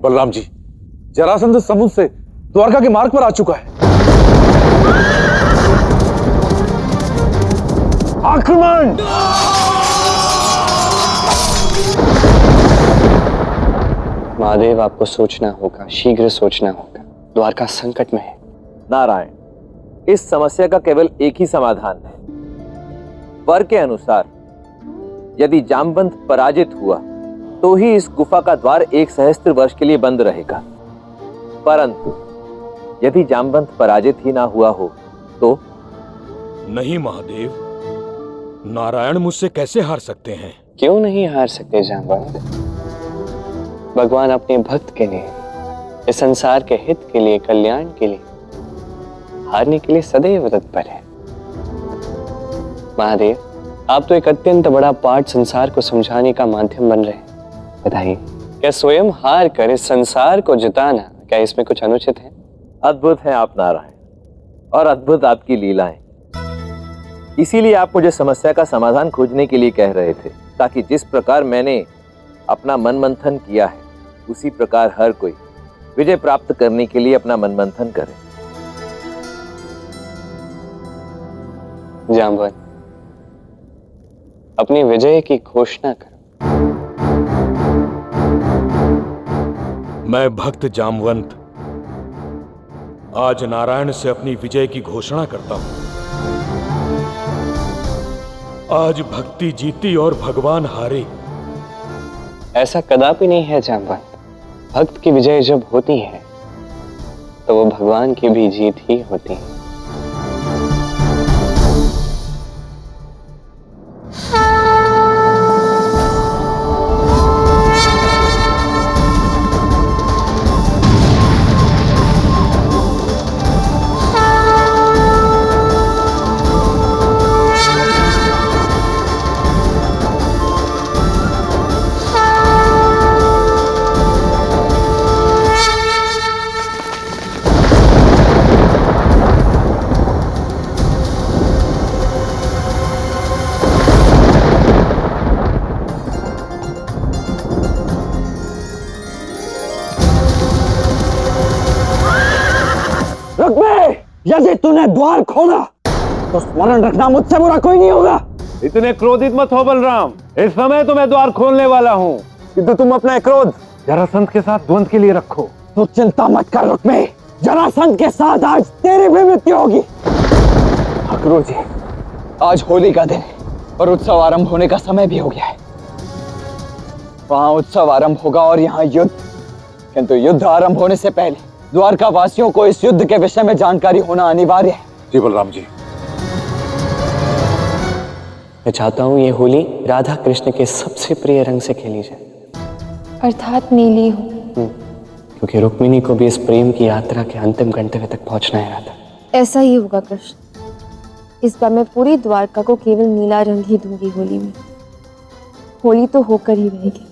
बलराम जी, जरासंध समुद्र से द्वारका के मार्ग पर आ चुका है। आक्रमण! महादेव, आपको सोचना होगा, शीघ्र सोचना होगा। द्वारका संकट में है। नारायण, इस समस्या का केवल एक ही समाधान है। वर के अनुसार यदि जामवंत पराजित हुआ तो ही इस गुफा का द्वार 1 सहस्त्र वर्ष के लिए बंद रहेगा। परंतु यदि जामवंत पराजित ही ना हुआ हो तो? नहीं महादेव, नारायण मुझसे कैसे हार सकते हैं? क्यों नहीं हार सकते जामवंत? भगवान अपने भक्त के लिए, इस संसार के हित के लिए, कल्याण के लिए हारने के लिए सदैव तत्पर है। महादेव, आप तो एक अत्यंत बड़ा पाठ संसार को समझाने का माध्यम बन रहे हैं। बताइए, क्या स्वयं हार कर इस संसार को जिताना, क्या इसमें कुछ अनुचित है? अद्भुत हैं आप नारायण, और अद्भुत आपकी लीलाएं। इसीलिए आप मुझे समस्या का समाधान खोजने के लिए कह रहे थे, ताकि जिस प्रकार मैंने अपना मन मंथन किया है उसी प्रकार हर कोई विजय प्राप्त करने के लिए अपना मन मंथन करे। जामवंत, अपनी विजय की घोषणा करो। मैं भक्त जामवंत आज नारायण से अपनी विजय की घोषणा करता हूं। आज भक्ति जीती और भगवान हारे। ऐसा कदापि नहीं है जामवंत। भक्त की विजय जब होती है तो वो भगवान की भी जीत ही होती है। यदि तूने द्वार खोला तो स्मरण रखना, मुझसे बुरा कोई नहीं होगा। इतने क्रोधित मत हो बलराम, इस समय तो मैं द्वार खोलने वाला हूँ, किंतु तुम अपना क्रोध जरासंध के साथ द्वंद के लिए रखो। तो चिंता मत कर रुक्मे, जरासंध के साथ आज तेरी भी मृत्यु होगी। अक्रूर जी, आज होली का दिन है और उत्सव आरंभ होने का समय भी हो गया है। वहां उत्सव आरंभ होगा और यहाँ युद्ध, किंतु युद्ध आरंभ होने से पहले द्वारका वासियों को इस युद्ध के विषय में जानकारी होना अनिवार्य है। जी बलराम जी। मैं चाहता हूं ये होली राधा कृष्ण के सबसे प्रिय रंग से खेली जाए, अर्थात नीली हो। क्योंकि रुक्मिणी को भी इस प्रेम की यात्रा के अंतिम गंतव्य तक पहुंचना है राधा। ऐसा ही होगा कृष्ण। इस बार मैं पूरी द्वारका को केवल नीला रंग ही दूंगी होली में। होली तो होकर ही रहेगी।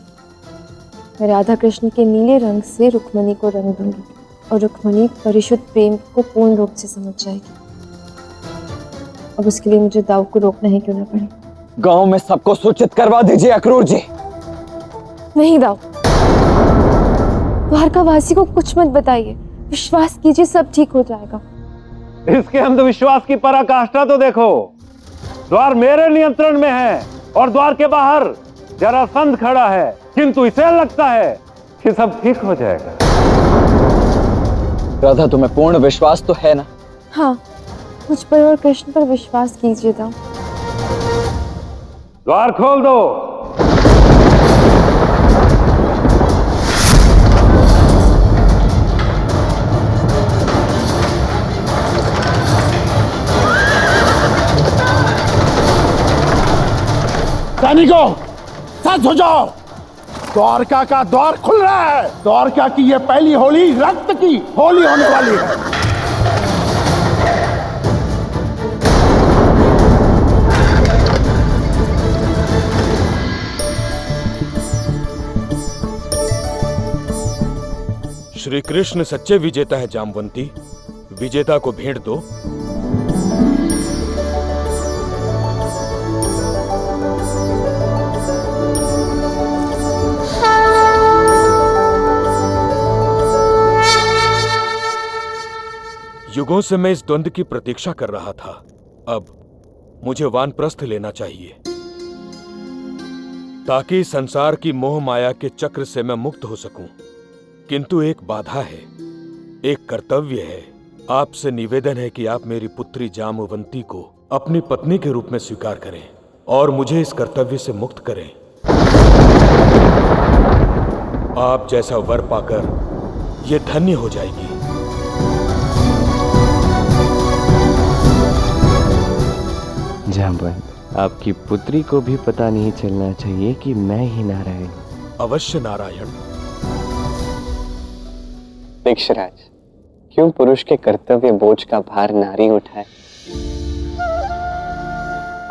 मैं राधा कृष्ण के नीले रंग से रुक्मिणी को रंग दूंगी और रुक्मिणी परिशुद्ध प्रेम को पूर्ण रूप से समझ जाएगी। अब उसके लिए मुझे दाऊ को रोकना ही क्यों ना पड़े। गांव में सबको सूचित करवा दीजिए अक्रूर जी। नहीं दाऊ, द्वारका वासी को कुछ मत बताइए। विश्वास कीजिए, सब ठीक हो जाएगा। इसके अंधविश्वास की पराकाष्ठा तो देखो। द्वार मेरे नियंत्रण में है और द्वार के बाहर जरासंध खड़ा है, किंतु इसे लगता है कि सब ठीक हो जाएगा। राधा, तुम्हें पूर्ण विश्वास तो है ना? हाँ, मुझ पर और कृष्ण पर विश्वास कीजिए दाऊ। द्वार खोल दो। सैनिकों, सच हो जाओ, द्वारका का द्वार खुल रहा है। द्वारका की ये पहली होली रक्त की होली होने वाली है। श्री कृष्ण सच्चे विजेता है जामवंती, विजेता को भेंट दो। युगों से मैं इस द्वंद्व की प्रतीक्षा कर रहा था। अब मुझे वानप्रस्थ लेना चाहिए ताकि संसार की मोह माया के चक्र से मैं मुक्त हो सकूं। किंतु एक बाधा है, एक कर्तव्य है। आपसे निवेदन है कि आप मेरी पुत्री जामवंती को अपनी पत्नी के रूप में स्वीकार करें और मुझे इस कर्तव्य से मुक्त करें। आप जैसा वर पाकर ये धन्य हो जाएगी। जामवंत, आपकी पुत्री को भी पता नहीं चलना चाहिए कि मैं ही नारायण हूं। अवश्य नारायण। दीक्षराज, क्यों पुरुष के कर्तव्य बोझ का भार नारी उठाए?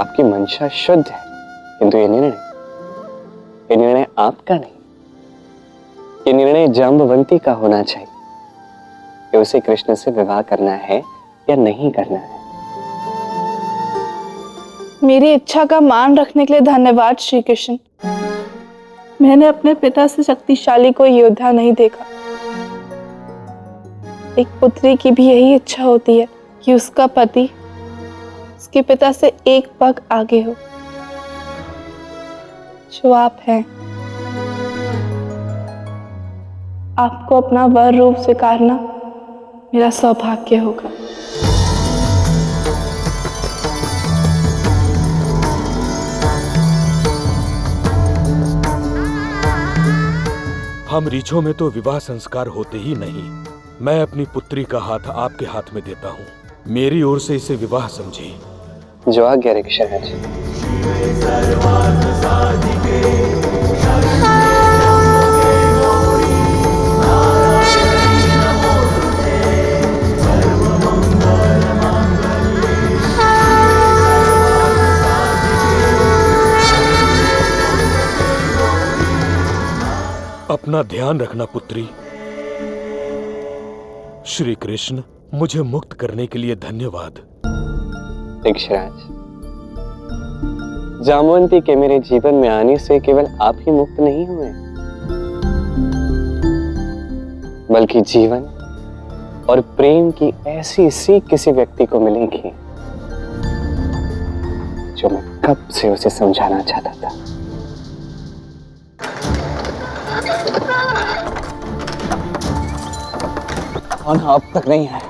आपकी मंशा शुद्ध है, किंतु ये निर्णय आपका नहीं। ये निर्णय जाम्बवंती का होना चाहिए कि उसे कृष्ण से विवाह करना है या नहीं करना है। मेरी इच्छा का मान रखने के लिए धन्यवाद श्री कृष्ण। मैंने अपने पिता से शक्तिशाली कोई योद्धा नहीं देखा। एक पुत्री की भी यही इच्छा होती है कि उसका पति उसके पिता से एक पग आगे हो, जो आप हैं। आपको अपना वर रूप स्वीकारना मेरा सौभाग्य होगा। हम रीछों में तो विवाह संस्कार होते ही नहीं। मैं अपनी पुत्री का हाथ आपके हाथ में देता हूँ। मेरी ओर से इसे विवाह समझिए। जो आज्ञा दीक्षराज। अपना ध्यान रखना पुत्री। श्री कृष्ण, मुझे मुक्त करने के लिए धन्यवाद। दीक्षराज, जामवंती के मेरे जीवन में आने से केवल आप ही मुक्त नहीं हुए, बल्कि जीवन और प्रेम की ऐसी सीख किसी व्यक्ति को मिलेगी जो मैं कब से उसे समझाना चाहता था। अब तक नहीं है।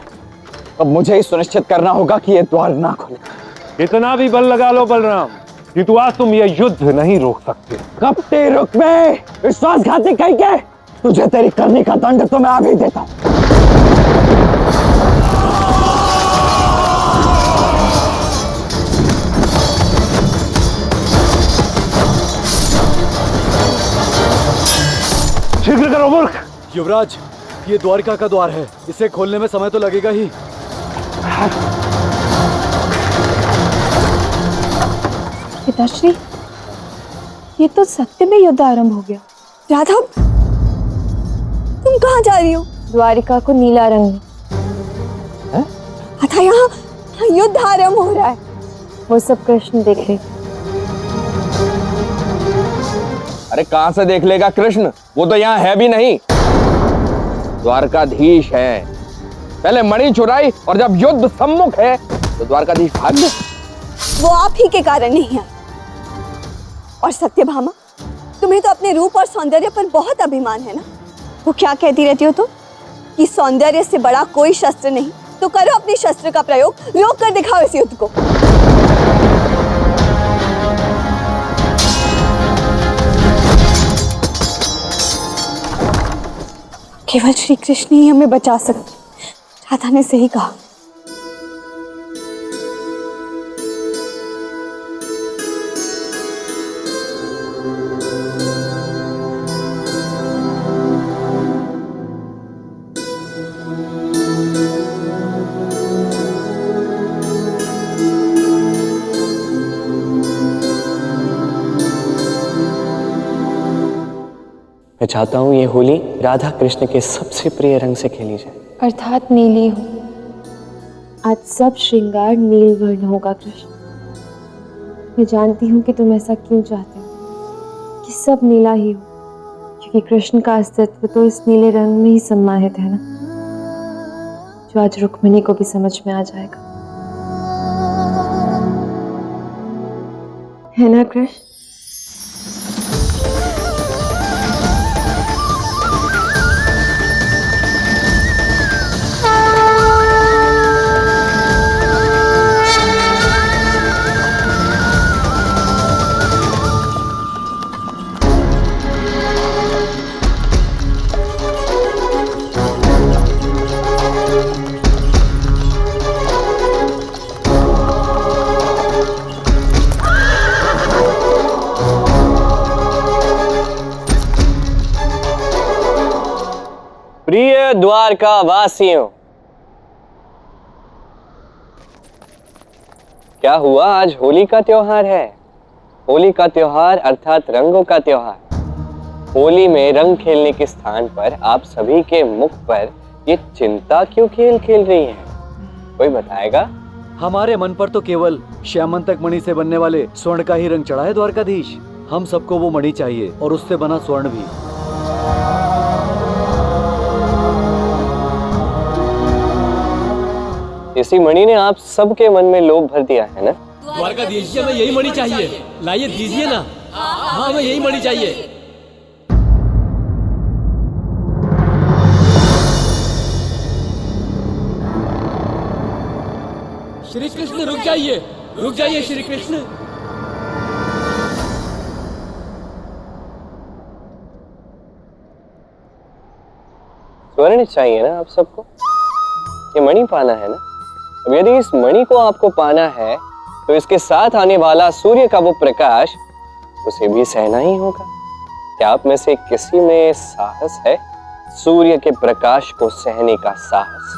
अब मुझे ही सुनिश्चित करना होगा कि यह द्वार ना खुले। इतना भी बल लगा लो बलराम कि तू आज तुम यह युद्ध नहीं रोक सकते। कपटी रुक्मे, विश्वासघाती कहीं के, तुझे तेरी करनी का दंड तो मैं अभी देता हूं। शीघ्र करो मूर्ख। युवराज, ये द्वारिका का द्वार है, इसे खोलने में समय तो लगेगा ही। पिताश्री, ये तो सत्य में युद्ध आरंभ हो गया। राधा, तुम कहाँ जा रही हो? द्वारिका को नीला रंग में। राधा, यहाँ युद्ध आरंभ हो रहा है। वो सब कृष्ण देख रहे। अरे कहां से देख लेगा कृष्ण? वो तो यहाँ है भी नहीं। द्वारकाधीश है। पहले मणि चुराई और जब युद्ध सम्मुख है तो द्वारकाधीश भाग गए। वो आप ही के कारण नहीं है। और सत्यभामा, तुम्हें तो अपने रूप और सौंदर्य पर बहुत अभिमान है ना? वो क्या कहती रहती हो तुम कि सौंदर्य से बड़ा कोई शस्त्र नहीं, तो करो अपनी शस्त्र का प्रयोग, रोक कर दिखाओ इस युद्ध को। केवल श्री कृष्ण ही हमें बचा सकते। राधा ने सही कहा। मैं चाहता हूं ये होली राधा कृष्ण के सबसे प्रिय रंग से खेली जाए, अर्थात नीली हो। आज सब श्रृंगार नील वर्ण होगा कृष्ण। मैं जानती हूँ कि तुम ऐसा क्यों चाहते हो कि सब नीला ही हो, क्योंकि कृष्ण का अस्तित्व तो इस नीले रंग में ही सम्मानित है ना। जो आज रुक्मिणी को भी समझ में आ जाएगा, है ना कृष्ण? प्रिय द्वारका वासियों, क्या हुआ? आज होली का त्योहार है। होली का त्योहार अर्थात रंगों का त्योहार। होली में रंग खेलने के स्थान पर आप सभी के मुख पर ये चिंता क्यों खेल खेल रही है? कोई बताएगा? हमारे मन पर तो केवल श्यामंतक मणि से बनने वाले स्वर्ण का ही रंग चढ़ा है द्वारकाधीश। हम सबको वो मणि चाहिए और उससे बना स्वर्ण भी। इसी मणि ने आप सबके मन में लोभ भर दिया है ना? द्वारकाधीश जी, हमें यही मणि चाहिए। लाइए, दीजिए ना। हाँ, हमें यही मणि चाहिए। श्री कृष्ण रुक जाइए श्री कृष्ण। स्वर्ण चाहिए ना आप सबको? ये मणि पाना है ना? अब यदि इस मणि को आपको पाना है तो इसके साथ आने वाला सूर्य का वो प्रकाश, उसे भी सहना ही होगा। क्या आप में से किसी में साहस है सूर्य के प्रकाश को सहने का साहस?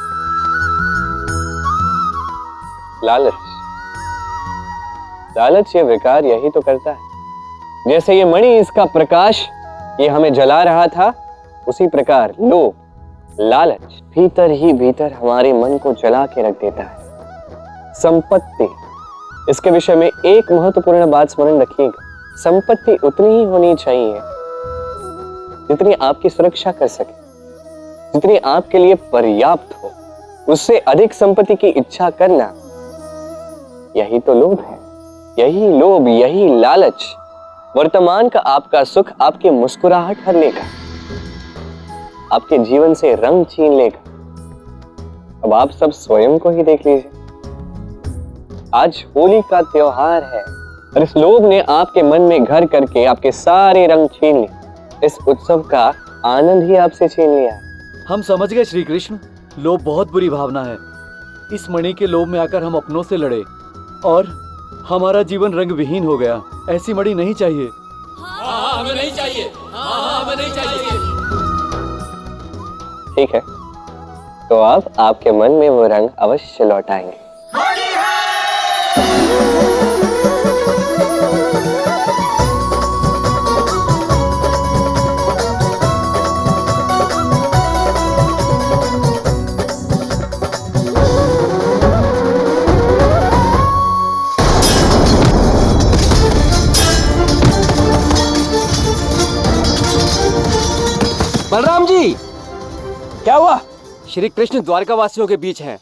लालच ये विकार यही तो करता है। जैसे ये मणि, इसका प्रकाश ये हमें जला रहा था, उसी प्रकार लोभ, लालच भीतर ही भीतर हमारे मन को जला के रख देता है। संपत्ति, इसके विषय में एक महत्वपूर्ण बात स्मरण रखिएगा। संपत्ति उतनी ही होनी चाहिए जितनी आपकी सुरक्षा कर सके, जितनी आपके लिए पर्याप्त हो। उससे अधिक संपत्ति की इच्छा करना, यही तो लोभ है। यही लोभ, यही लालच वर्तमान का आपका सुख, आपकी मुस्कुराहट हर लेगा, आपके जीवन से रंग छीन लेगा। अब आप सब स्वयं को ही देख लीजिए। आज होली का त्योहार है और इस लोभ ने आपके मन में घर करके आपके सारे रंग छीन लिए। इस उत्सव का आनंद ही आपसे छीन लिया। हम समझ गए श्री कृष्ण, लोभ बहुत बुरी भावना है। इस मणि के लोभ में आकर हम अपनों से लड़े और हमारा जीवन रंग विहीन हो गया। ऐसी मणि नहीं चाहिए। हाँ, हमें नहीं चाहिए। हाँ, हमें नहीं चाहिए। ठीक है, तो अब आपके मन में वो रंग अवश्य लौट आएंगे। बलराम जी, क्या हुआ? श्री कृष्ण द्वारका वासियों के बीच हैं।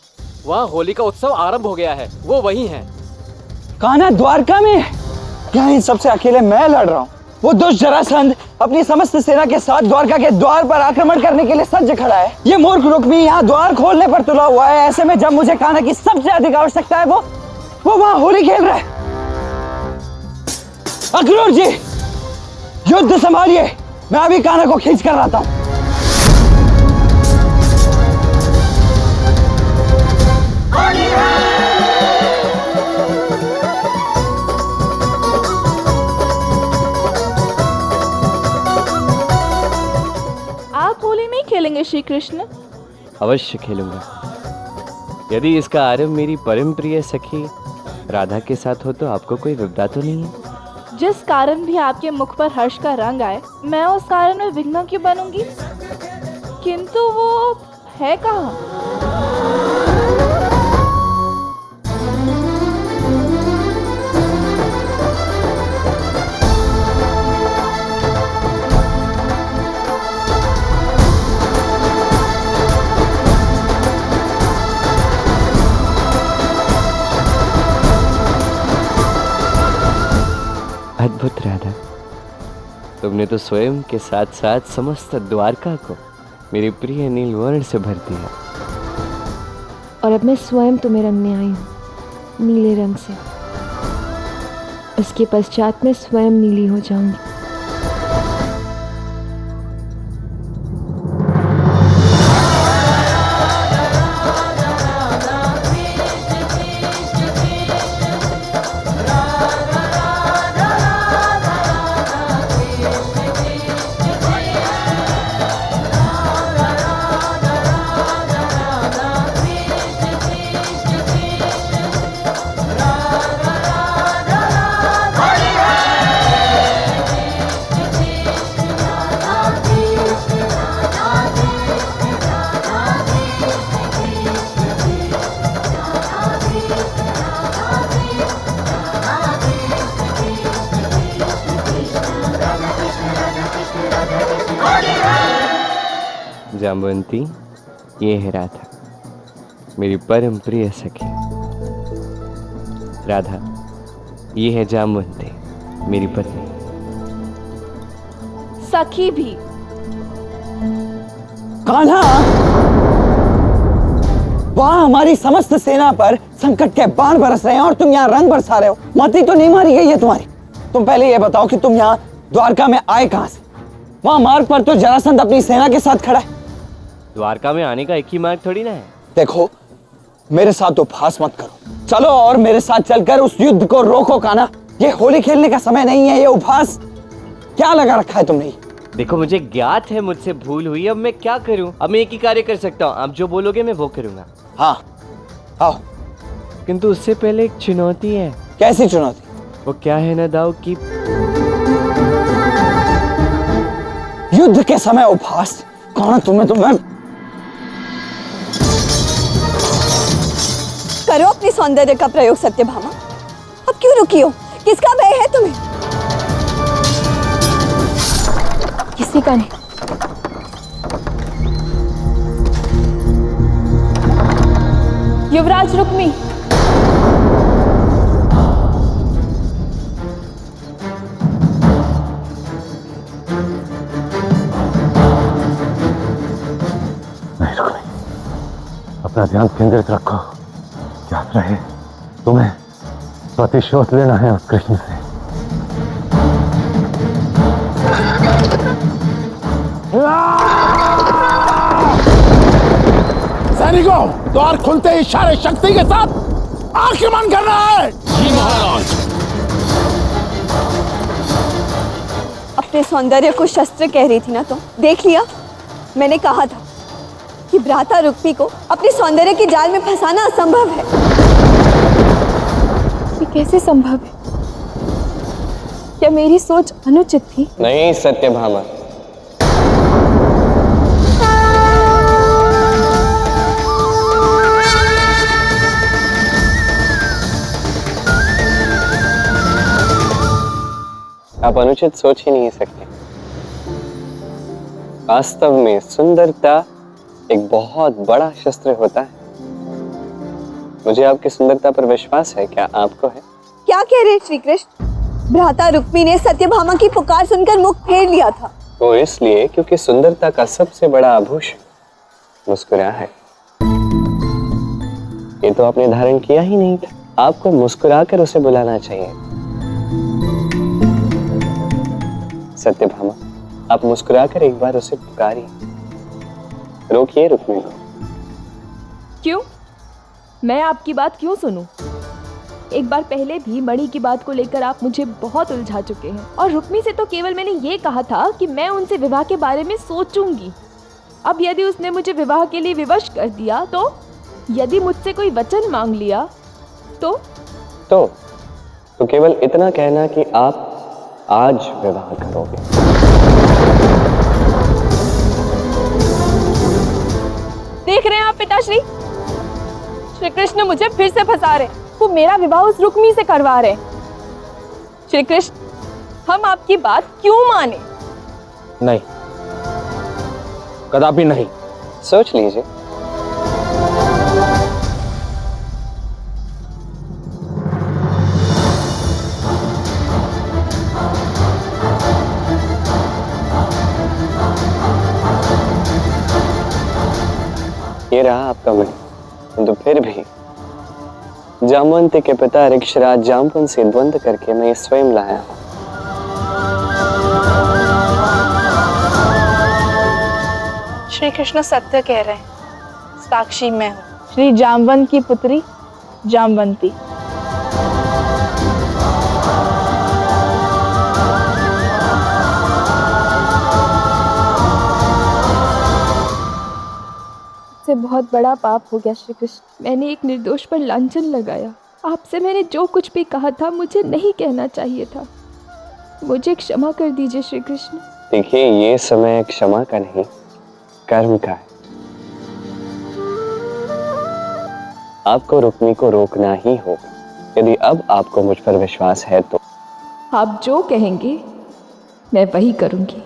वहाँ होली का उत्सव आरंभ हो गया है। वो वही हैं। कौन है? द्वारका में? यहाँ इन सबसे अकेले मैं लड़ रहा हूँ। वो दुष्ट जरासंध अपनी समस्त सेना के साथ द्वारका के द्वार पर आक्रमण करने के लिए सज्ज खड़ा है। ये मूर्ख रुक्मी यहाँ द्वार खोलने पर तुला हुआ है। ऐसे में जब मुझे कान्हा की सबसे अधिक आवश्यकता है, वो वहाँ होली खेल रहा है। अक्रूर जी, युद्ध संभालिए, मैं अभी कान्हा को खींच कर लाता हूँ। आप होली नहीं खेलेंगे श्री कृष्ण? अवश्य खेलूंगा। यदि इसका आरंभ मेरी परम प्रिय सखी राधा के साथ हो तो आपको कोई विपदा तो नहीं है? जिस कारण भी आपके मुख पर हर्ष का रंग आए, मैं उस कारण में विघ्न क्यों बनूंगी? किंतु वो है कहाँ? अद्भुत राधा, तुमने तो स्वयं के साथ साथ समस्त द्वारका को मेरे प्रिय नीलवर्ण से भर दिया। और अब मैं स्वयं तुम्हें रंगने आई हूँ नीले रंग से। उसके पश्चात मैं स्वयं नीली हो जाऊंगी। जाम्बवंती, ये है राधा, मेरी परम प्रिय सखी। राधा, ये है जाम्बवंती, मेरी पत्नी। सखी भी। कान्हा, वहां हमारी समस्त सेना पर संकट के बाण बरस रहे हैं और तुम यहाँ रंग बरसा रहे हो। मती तो नहीं मारी गई है तुम्हारी। तुम पहले ये बताओ कि तुम यहाँ द्वारका में आए कहां से? वहां मार्ग पर तो जरासंध अपनी सेना के साथ खड़ा है। द्वारका में आने का एक ही मार्ग थोड़ी ना है। देखो, मेरे साथ उपहास मत करो। चलो और मेरे साथ चलकर उस युद्ध को रोको कान्हा। ये होली खेलने का समय नहीं है। ये उपहास क्या लगा रखा है तुमने? देखो, मुझे ज्ञात है मुझसे भूल हुई। अब मैं क्या करूं? अब मैं एक ही कार्य कर सकता हूं, आप जो बोलोगे मैं वो करूंगा। हाँ, आओ। किंतु उससे पहले एक चुनौती है। कैसी चुनौती? वो क्या है ना दाऊ कि युद्ध के समय उपहास? कौन तुम्हें करो अपने सौंदर्य का प्रयोग सत्यभामा। अब क्यों रुकी हो? किसका भय है तुम्हें? किसी का नहीं। युवराज रुक्मी, अपना ध्यान केंद्रित रखो। याद रहे, तुम्हें प्रतिशोध लेना है उस कृष्ण से। सैनिकों, द्वार खुलते ही इशारे शक्ति के साथ आक्रमण करना है। जी महाराज। अपने सौंदर्य को शस्त्र कह रही थी ना तुम? देख लिया, मैंने कहा था कि भ्राता रुक्मी को अपने सौंदर्य के जाल में फंसाना असंभव है। ये कैसे संभव है? क्या मेरी सोच अनुचित थी? नहीं सत्यभामा, आप अनुचित सोच ही नहीं सकते। वास्तव में सुंदरता एक बहुत बड़ा शस्त्र होता है। मुझे आपकी सुंदरता पर विश्वास है। क्या आपको है? क्या कह रहे श्री कृष्ण? भ्राता रुक्मी ने सत्यभामा की पुकार सुनकर मुख फेर लिया था। वो इसलिए क्योंकि सुंदरता का सबसे बड़ा आभूषण मुस्कुरा है। ये तो आपने धारण किया ही नहीं था। आपको मुस्कुराकर उसे बुलाना चाहिए। सत्यभामा, आप मुस्कुराकर एक बार उसे पुकारिए। रोकिए रुक्मी को। क्यों? मैं आपकी बात क्यों सुनूं? एक बार पहले भी मणि की बात को लेकर आप मुझे बहुत उलझा चुके हैं। और रुक्मी से तो केवल मैंने ये कहा था कि मैं उनसे विवाह के बारे में सोचूंगी। अब यदि उसने मुझे विवाह के लिए विवश कर दिया तो? यदि मुझसे कोई वचन मांग लिया तो केवल इतना कहना कि आप आज विवाह करोगे। देख रहे हैं आप पिताश्री, श्री कृष्ण मुझे फिर से फंसा रहे। वो मेरा विवाह उस रुक्मी से करवा रहे। श्री कृष्ण, हम आपकी बात क्यों माने? नहीं, कदापि नहीं। सोच लीजिए। ये रहा आपका मणि, किंतु फिर भी जामवंती के पिता ऋक्षराज जामवंत से द्वंद्व करके मैं ये स्वयं लाया हूं। श्री कृष्ण सत्य कह रहे हैं, साक्षी मैं हूँ, श्री जामवंत की पुत्री जामवंती। से बहुत बड़ा पाप हो गया श्री कृष्ण। मैंने एक निर्दोष पर लांछन लगाया। आपसे मैंने जो कुछ भी कहा था मुझे नहीं कहना चाहिए था। मुझे क्षमा कर दीजिए श्री कृष्ण। देखिए, ये समय क्षमा का नहीं, कर्म का है। आपको रुक्मी को रोकना ही होगा। यदि अब आपको मुझ पर विश्वास है तो आप जो कहेंगे मैं वही करूंगी।